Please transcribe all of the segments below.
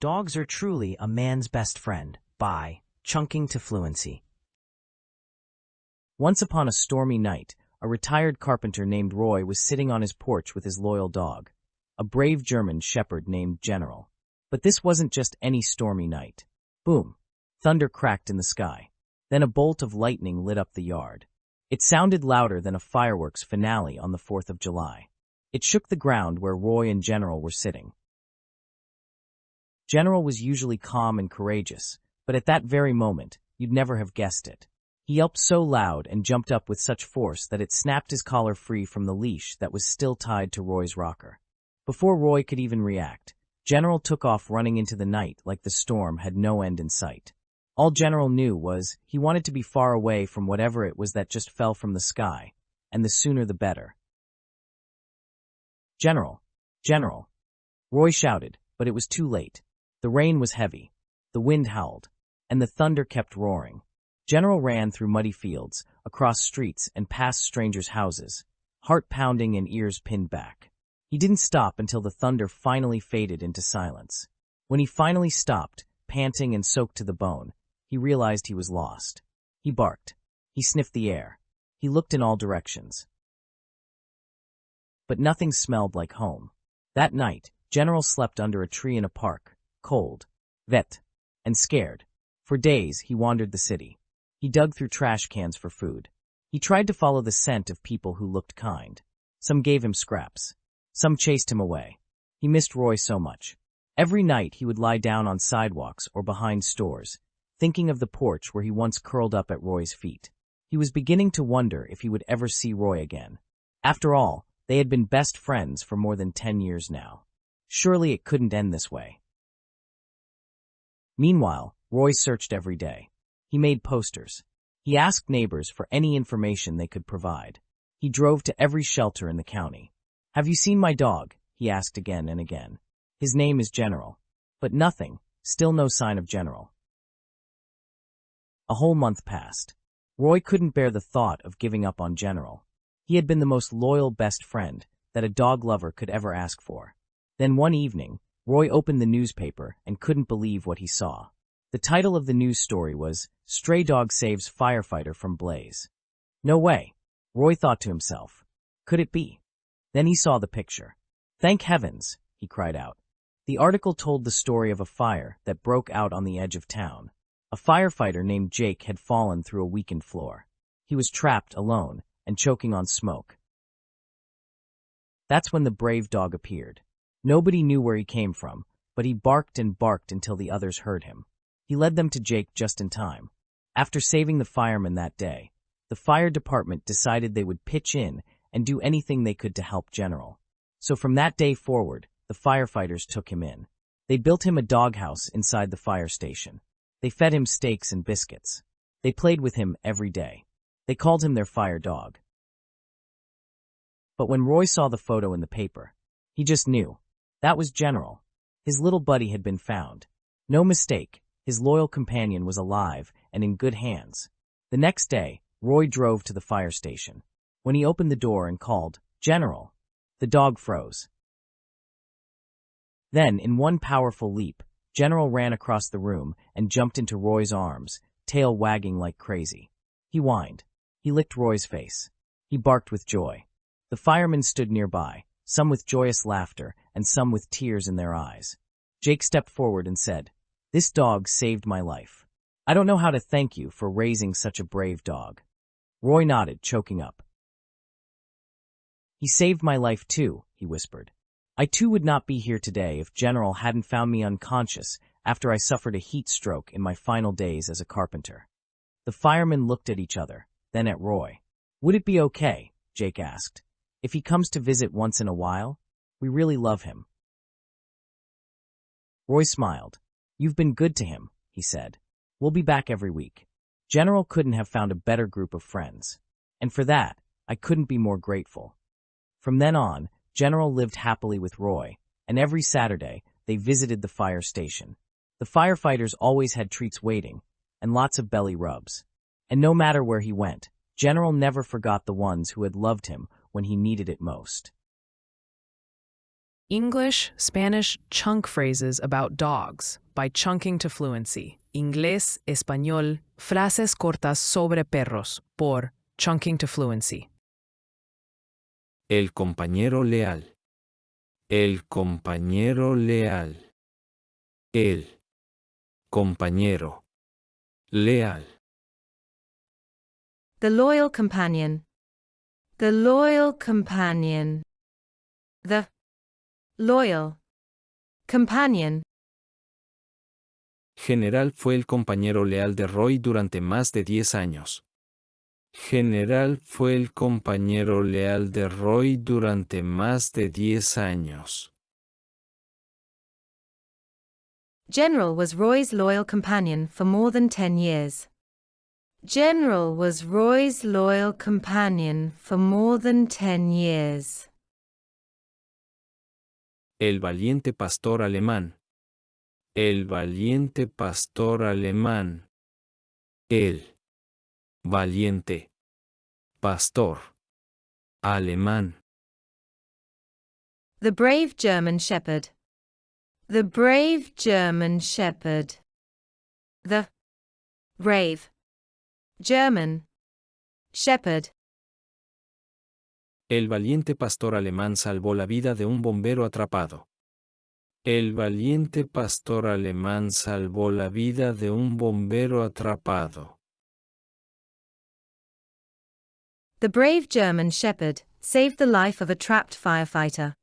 Dogs Are Truly a Man's Best Friend by Chunking to Fluency. Once upon a stormy night, a retired carpenter named Roy was sitting on his porch with his loyal dog, a brave German shepherd named General. But this wasn't just any stormy night. Boom! Thunder cracked in the sky. Then a bolt of lightning lit up the yard. It sounded louder than a fireworks finale on the 4th of July. It shook the ground where Roy and General were sitting. General was usually calm and courageous, but at that very moment, you'd never have guessed it. He yelped so loud and jumped up with such force that it snapped his collar free from the leash that was still tied to Roy's rocker. Before Roy could even react, General took off running into the night like the storm had no end in sight. All General knew was he wanted to be far away from whatever it was that just fell from the sky, and the sooner the better. "General! General!" Roy shouted, but it was too late. The rain was heavy, the wind howled, and the thunder kept roaring. General ran through muddy fields, across streets, and past strangers' houses, heart pounding and ears pinned back. He didn't stop until the thunder finally faded into silence. When he finally stopped, panting and soaked to the bone, he realized he was lost. He barked. He sniffed the air. He looked in all directions. But nothing smelled like home. That night, General slept under a tree in a park, cold, wet, and scared. For days, he wandered the city. He dug through trash cans for food. He tried to follow the scent of people who looked kind. Some gave him scraps. Some chased him away. He missed Roy so much. Every night, he would lie down on sidewalks or behind stores, thinking of the porch where he once curled up at Roy's feet. He was beginning to wonder if he would ever see Roy again. After all, they had been best friends for more than 10 years now. Surely it couldn't end this way. Meanwhile, Roy searched every day. He made posters. He asked neighbors for any information they could provide. He drove to every shelter in the county. "Have you seen my dog?" he asked again and again. "His name is General." But nothing, still no sign of General. A whole month passed. Roy couldn't bear the thought of giving up on General. He had been the most loyal best friend that a dog lover could ever ask for. Then one evening, Roy opened the newspaper and couldn't believe what he saw. The title of the news story was, "Stray Dog Saves Firefighter from Blaze." No way, Roy thought to himself. Could it be? Then he saw the picture. "Thank heavens," he cried out. The article told the story of a fire that broke out on the edge of town. A firefighter named Jake had fallen through a weakened floor. He was trapped alone and choking on smoke. That's when the brave dog appeared. Nobody knew where he came from, but he barked and barked until the others heard him. He led them to Jake just in time. After saving the firemen that day, the fire department decided they would pitch in and do anything they could to help General. So from that day forward, the firefighters took him in. They built him a doghouse inside the fire station. They fed him steaks and biscuits. They played with him every day. They called him their fire dog. But when Roy saw the photo in the paper, he just knew. That was General. His little buddy had been found. No mistake, his loyal companion was alive and in good hands. The next day, Roy drove to the fire station. When he opened the door and called, "General," the dog froze. Then, in one powerful leap, General ran across the room and jumped into Roy's arms, tail wagging like crazy. He whined. He licked Roy's face. He barked with joy. The firemen stood nearby, some with joyous laughter and some with tears in their eyes. Jake stepped forward and said, "This dog saved my life. I don't know how to thank you for raising such a brave dog." Roy nodded, choking up. "He saved my life too," he whispered. "I too would not be here today if General hadn't found me unconscious after I suffered a heat stroke in my final days as a carpenter." The firemen looked at each other, then at Roy. "Would it be okay," Jake asked, "if he comes to visit once in a while? We really love him." Roy smiled. "You've been good to him," he said. "We'll be back every week." General couldn't have found a better group of friends. And for that, I couldn't be more grateful. From then on, General lived happily with Roy, and every Saturday, they visited the fire station. The firefighters always had treats waiting, and lots of belly rubs. And no matter where he went, General never forgot the ones who had loved him when he needed it most. English, Spanish chunk phrases about dogs by chunking to fluency. Inglés, español, frases cortas sobre perros por chunking to fluency. El compañero leal. El compañero leal. El compañero leal. The loyal companion. The loyal companion. The loyal companion. General fue el compañero leal de Roy durante más de 10 años. General fue el compañero leal de Roy durante más de 10 años. General was Roy's loyal companion for more than 10 years. General was Roy's loyal companion for more than 10 years. El valiente pastor alemán. El valiente pastor alemán. El valiente pastor alemán. The brave German shepherd. The brave German shepherd. The brave German shepherd. El valiente pastor alemán salvó la vida de un bombero atrapado. El valiente pastor alemán salvó la vida de un bombero atrapado. The brave German shepherd saved the life of a trapped firefighter.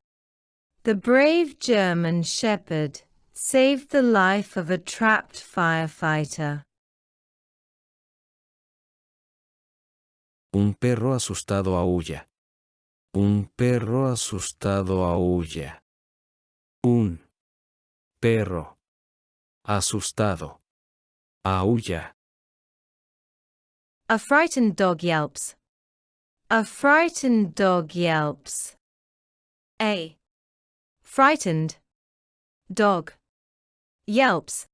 The brave German shepherd saved the life of a trapped firefighter. Un perro asustado aúlla. Un perro asustado aúlla. Un perro asustado aúlla. A frightened dog yelps. A frightened dog yelps. A frightened dog yelps.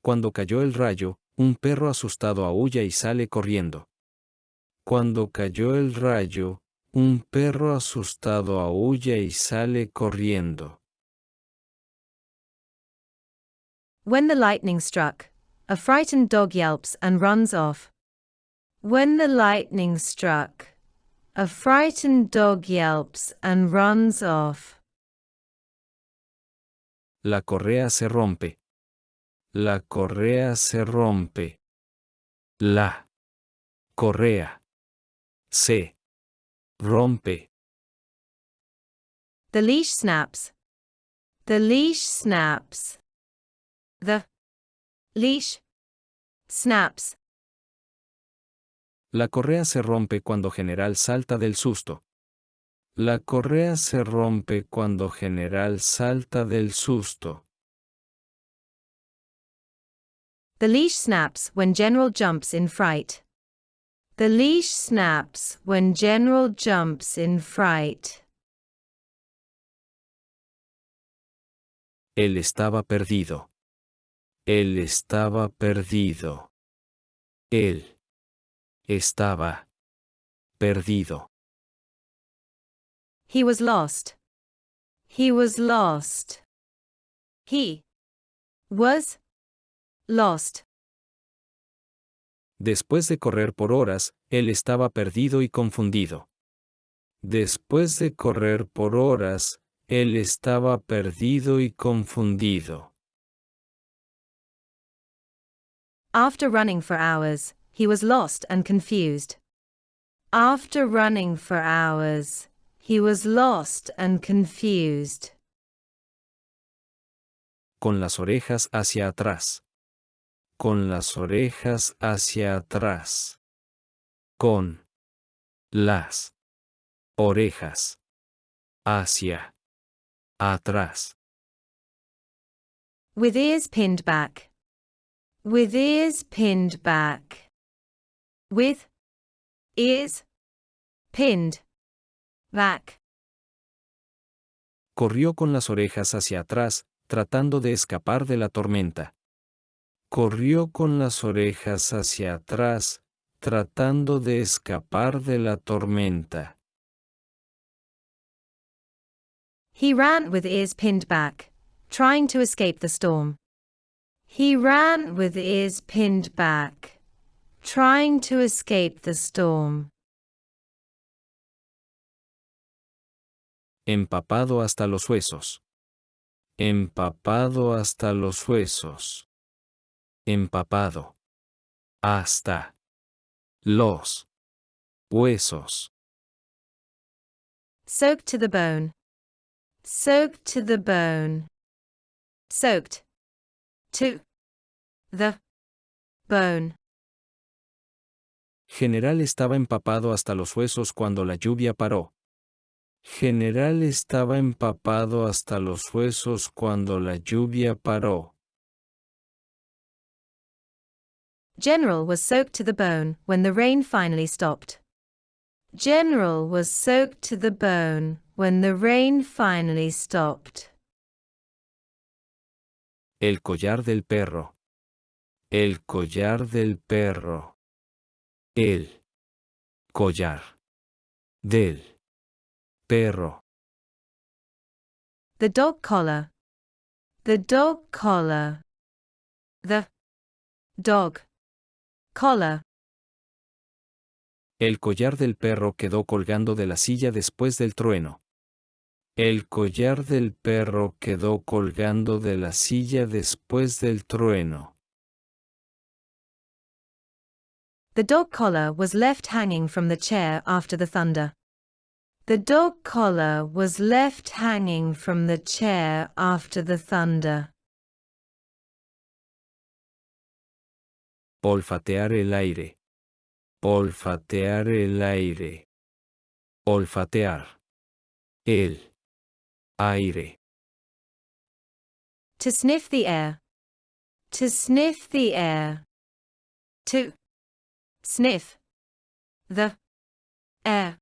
Cuando cayó el rayo, un perro asustado aúlla y sale corriendo. Cuando cayó el rayo, un perro asustado aúlla y sale corriendo. When the lightning struck, a frightened dog yelps and runs off. When the lightning struck, a frightened dog yelps and runs off. La correa se rompe. La correa se rompe. La correa se rompe. The leash snaps. The leash snaps. The leash snaps. La correa se rompe cuando General salta del susto. La correa se rompe cuando General salta del susto. The leash snaps when General jumps in fright. The leash snaps when General jumps in fright. Él estaba perdido. Él estaba perdido. Él estaba perdido. He was lost. He was lost. He was lost. Después de correr por horas, él estaba perdido y confundido. Después de correr por horas, él estaba perdido y confundido. After running for hours, he was lost and confused. After running for hours, he was lost and confused. Con las orejas hacia atrás. Con las orejas hacia atrás. Con las orejas hacia atrás. With ears pinned back. With ears pinned back. With ears pinned back. Corrió con las orejas hacia atrás, tratando de escapar de la tormenta. Corrió con las orejas hacia atrás, tratando de escapar de la tormenta. He ran with ears pinned back, trying to escape the storm. He ran with ears pinned back, trying to escape the storm. Empapado hasta los huesos. Empapado hasta los huesos. Empapado. Hasta. Los. Huesos. Soaked to the bone. Soaked to the bone. Soaked. To. The. Bone. General estaba empapado hasta los huesos cuando la lluvia paró. General estaba empapado hasta los huesos cuando la lluvia paró. General was soaked to the bone when the rain finally stopped. General was soaked to the bone when the rain finally stopped. El collar del perro. El collar del perro. El collar del perro. The dog collar. The dog collar. The dog collar. El collar del perro quedó colgando de la silla después del trueno. El collar del perro quedó colgando de la silla después del trueno. The dog collar was left hanging from the chair after the thunder. The dog collar was left hanging from the chair after the thunder. Olfatear el aire. Olfatear el aire. Olfatear. El aire. To sniff the air. To sniff the air. To sniff the air.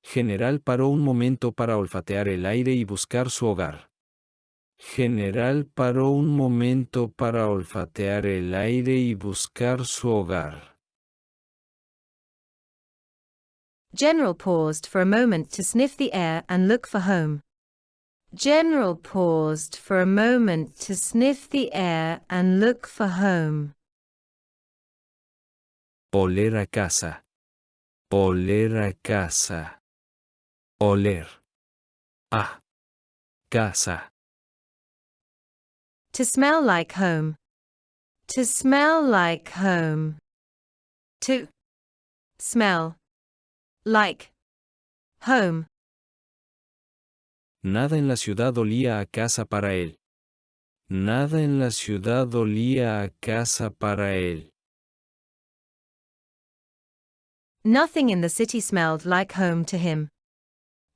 General paró un momento para olfatear el aire y buscar su hogar. General paró un momento para olfatear el aire y buscar su hogar. General paused for a moment to sniff the air and look for home. General paused for a moment to sniff the air and look for home. Oler a casa. Oler a casa. Oler. A. Casa. To smell like home. To smell like home. To smell like home. Nada en la ciudad olía a casa para él. Nada en la ciudad olía a casa para él. Nothing in the city smelled like home to him.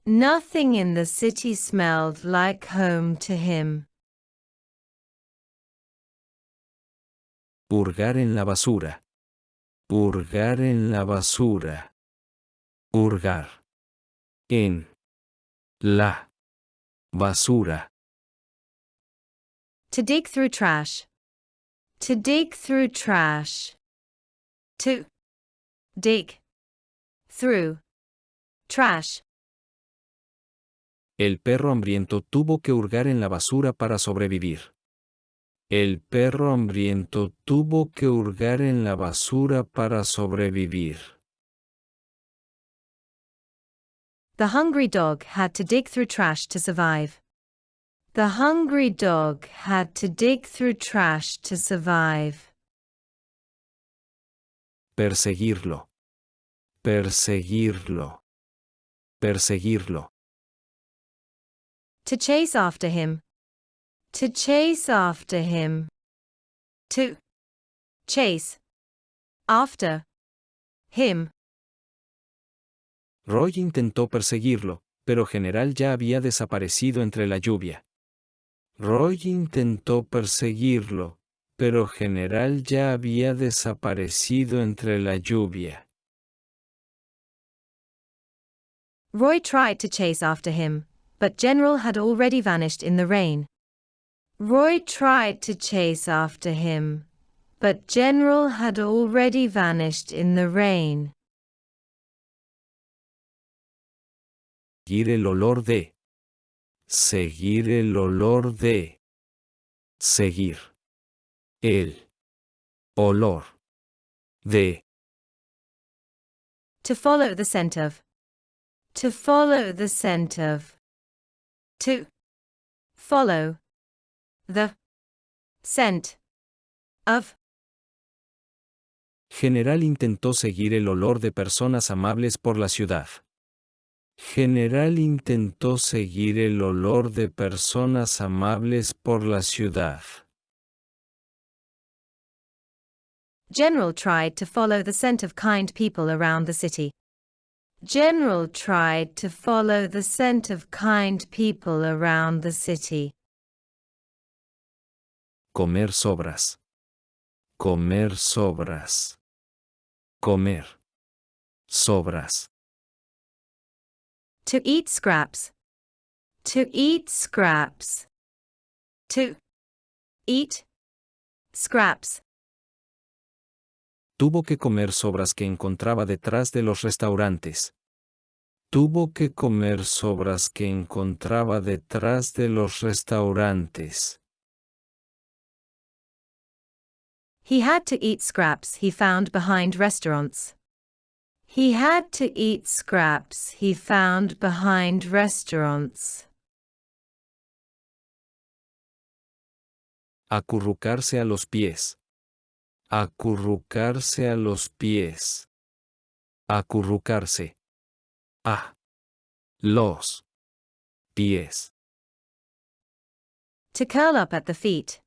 Nothing in the city smelled like home to him. Hurgar en la basura. Hurgar en la basura. Hurgar. En. La. Basura. To dig through trash. To dig through trash. To dig through trash. El perro hambriento tuvo que hurgar en la basura para sobrevivir. El perro hambriento tuvo que hurgar en la basura para sobrevivir. The hungry dog had to dig through trash to survive. The hungry dog had to dig through trash to survive. Perseguirlo. Perseguirlo. Perseguirlo. To chase after him. To chase after him. To chase after him. Roy intentó perseguirlo, pero General ya había desaparecido entre la lluvia. Roy intentó perseguirlo, pero General ya había desaparecido entre la lluvia. Roy tried to chase after him, but General had already vanished in the rain. Roy tried to chase after him, but General had already vanished in the rain. Seguir el olor de. Seguir el olor de. Seguir. El olor de. To follow the scent of. To follow the scent of. To follow the scent of. General intentó seguir el olor de personas amables por la ciudad. General intentó seguir el olor de personas amables por la ciudad. General tried to follow the scent of kind people around the city. General tried to follow the scent of kind people around the city. Comer sobras. Comer sobras. Comer sobras. To eat scraps. To eat scraps. To eat scraps. Tuvo que comer sobras que encontraba detrás de los restaurantes. Tuvo que comer sobras que encontraba detrás de los restaurantes. He had to eat scraps he found behind restaurants. He had to eat scraps he found behind restaurants. Acurrucarse a los pies. Acurrucarse a los pies. Acurrucarse. A. Los. Pies. To curl up at the feet.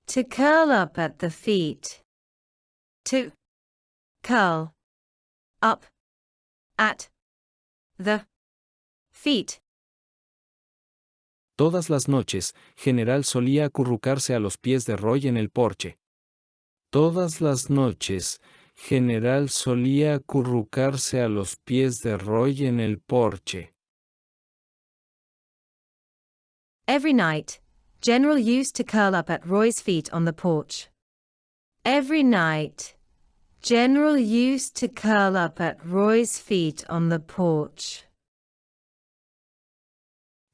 To curl up at the feet. To curl up at the feet. Todas las noches, General solía acurrucarse a los pies de Roy en el porche. Todas las noches, General solía acurrucarse a los pies de Roy en el porche. Every night, General used to curl up at Roy's feet on the porch. Every night, General used to curl up at Roy's feet on the porch.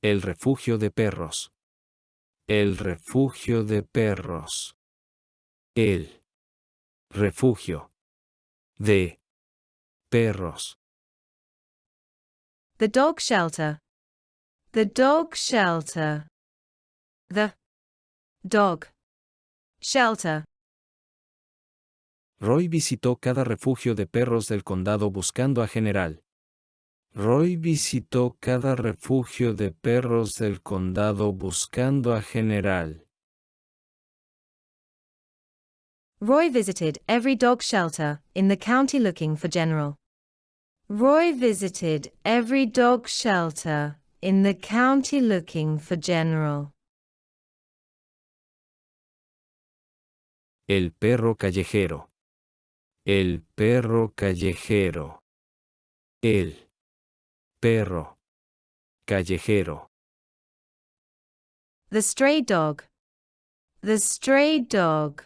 El refugio de perros. El refugio de perros. El refugio de perros. The dog shelter. The dog shelter. The dog shelter. Roy visitó cada refugio de perros del condado buscando a General. Roy visitó cada refugio de perros del condado buscando a General. Roy visited every dog shelter in the county looking for General. Roy visited every dog shelter in the county looking for General. El perro callejero. El perro callejero. El perro callejero. The stray dog. The stray dog.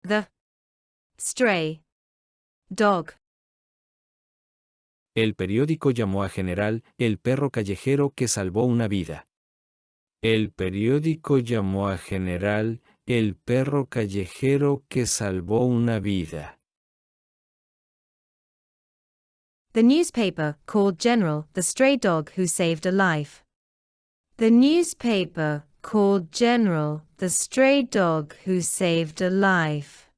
The stray dog. El periódico llamó a General el perro callejero que salvó una vida. El periódico llamó a General el perro callejero que salvó una vida. The newspaper called General the stray dog who saved a life. The newspaper called General the stray dog who saved a life.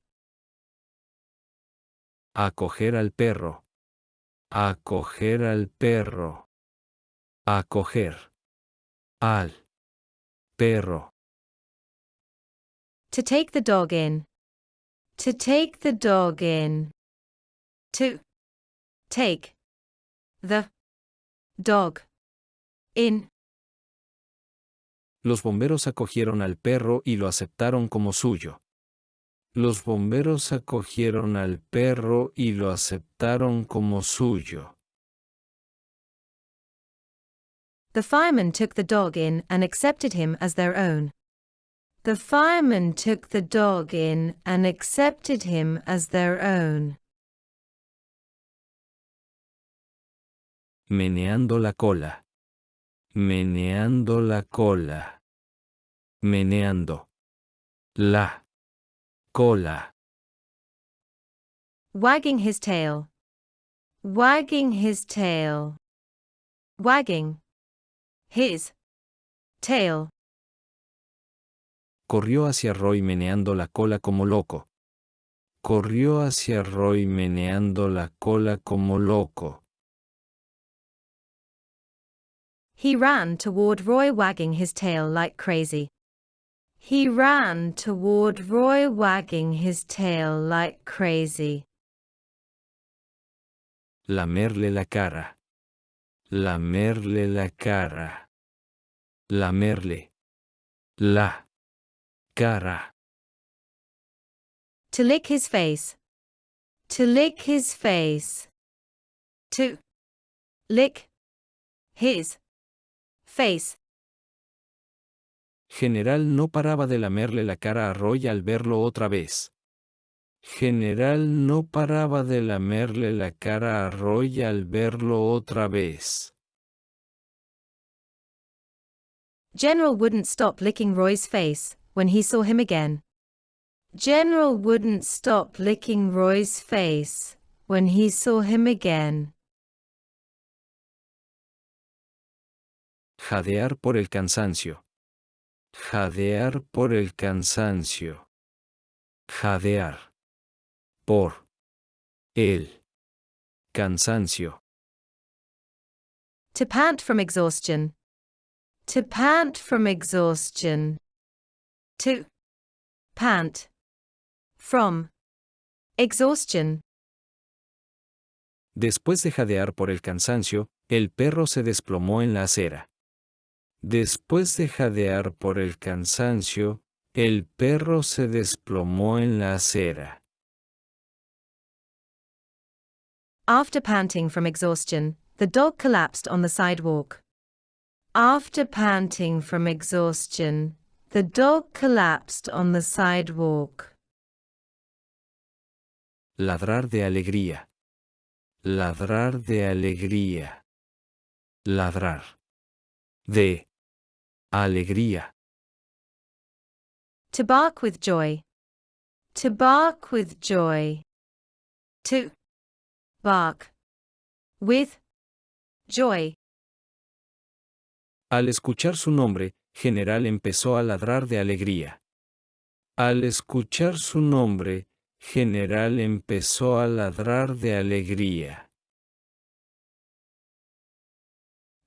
Acoger al perro. Acoger al perro. Acoger al perro. To take the dog in. To take the dog in. To take the dog in. Los bomberos acogieron al perro y lo aceptaron como suyo. Los bomberos acogieron al perro y lo aceptaron como suyo. The firemen took the dog in and accepted him as their own. The firemen took the dog in and accepted him as their own. Meneando la cola. Meneando la cola. Meneando la cola. Wagging his tail. Wagging his tail. Wagging his tail. Corrió hacia Roy meneando la cola como loco. Corrió hacia Roy meneando la cola como loco. He ran toward Roy wagging his tail like crazy. He ran toward Roy wagging his tail like crazy. Lamerle la cara. Lamerle la cara. Lamerle la cara. To lick his face. To lick his face. To lick his face. General no paraba de lamerle la cara a Roy al verlo otra vez. General no paraba de lamerle la cara a Roy al verlo otra vez. General wouldn't stop licking Roy's face when he saw him again. General wouldn't stop licking Roy's face when he saw him again. Jadear por el cansancio. Jadear por el cansancio. Jadear por el cansancio. To pant from exhaustion. To pant from exhaustion. To pant from exhaustion. Después de jadear por el cansancio, el perro se desplomó en la acera. Después de jadear por el cansancio, el perro se desplomó en la acera. After panting from exhaustion, the dog collapsed on the sidewalk. After panting from exhaustion, the dog collapsed on the sidewalk. Ladrar de alegría. Ladrar de alegría. Ladrar de alegría. To bark with joy. To bark with joy. To bark with joy. Al escuchar su nombre, General empezó a ladrar de alegría. Al escuchar su nombre, General empezó a ladrar de alegría.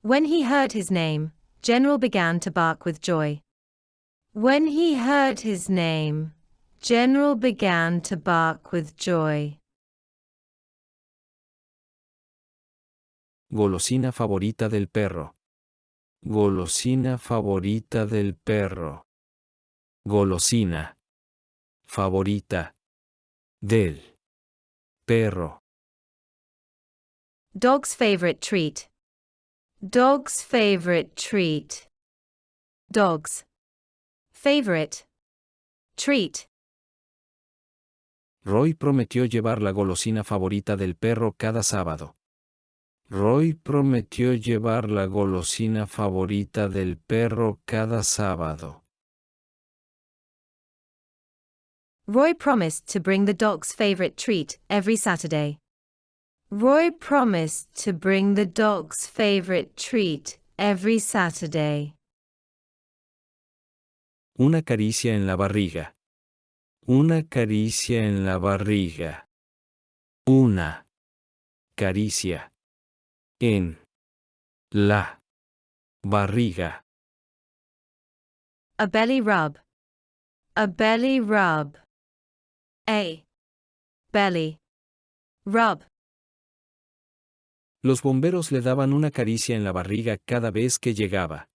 When he heard his name, General began to bark with joy. When he heard his name, General began to bark with joy. Golosina favorita del perro. Golosina favorita del perro. Golosina favorita del perro. Dog's favorite treat. Dog's favorite treat. Dog's favorite treat. Roy prometió llevar la golosina favorita del perro cada sábado. Roy prometió llevar la golosina favorita del perro cada sábado. Roy promised to bring the dog's favorite treat every Saturday. Roy promised to bring the dog's favorite treat every Saturday. Una caricia en la barriga. Una caricia en la barriga. Una caricia en la barriga. A belly rub. A belly rub. A belly rub. Los bomberos le daban una caricia en la barriga cada vez que llegaba.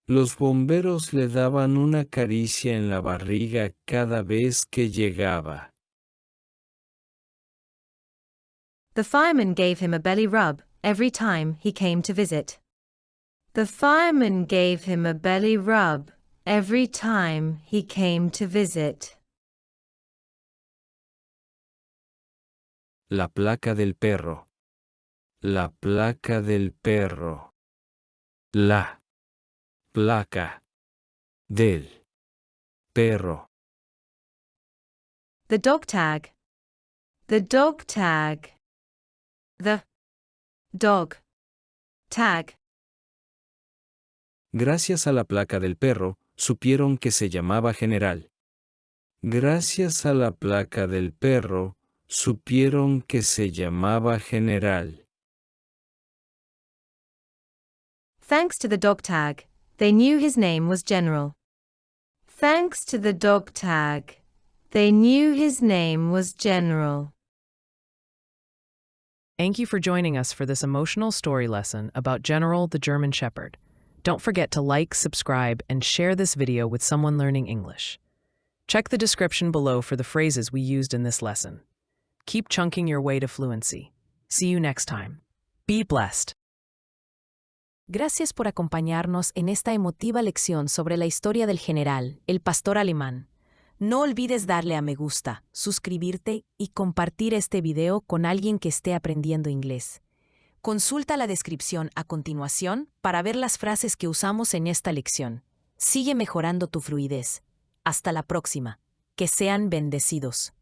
Los bomberos le daban una caricia en la barriga cada vez que llegaba. The fireman gave him a belly rub every time he came to visit. The fireman gave him a belly rub every time he came to visit. La placa del perro. La placa del perro. La placa del perro. The dog tag. The dog tag. The dog tag. Gracias a la placa del perro, supieron que se llamaba General. Gracias a la placa del perro, supieron que se llamaba General. Thanks to the dog tag, they knew his name was General. Thanks to the dog tag, they knew his name was General. Thank you for joining us for this emotional story lesson about General the German Shepherd. Don't forget to like, subscribe, and share this video with someone learning English. Check the description below for the phrases we used in this lesson. Keep chunking your way to fluency. See you next time. Be blessed. Gracias por acompañarnos en esta emotiva lección sobre la historia del general, el pastor alemán. No olvides darle a me gusta, suscribirte y compartir este video con alguien que esté aprendiendo inglés. Consulta la descripción a continuación para ver las frases que usamos en esta lección. Sigue mejorando tu fluidez. Hasta la próxima. Que sean bendecidos.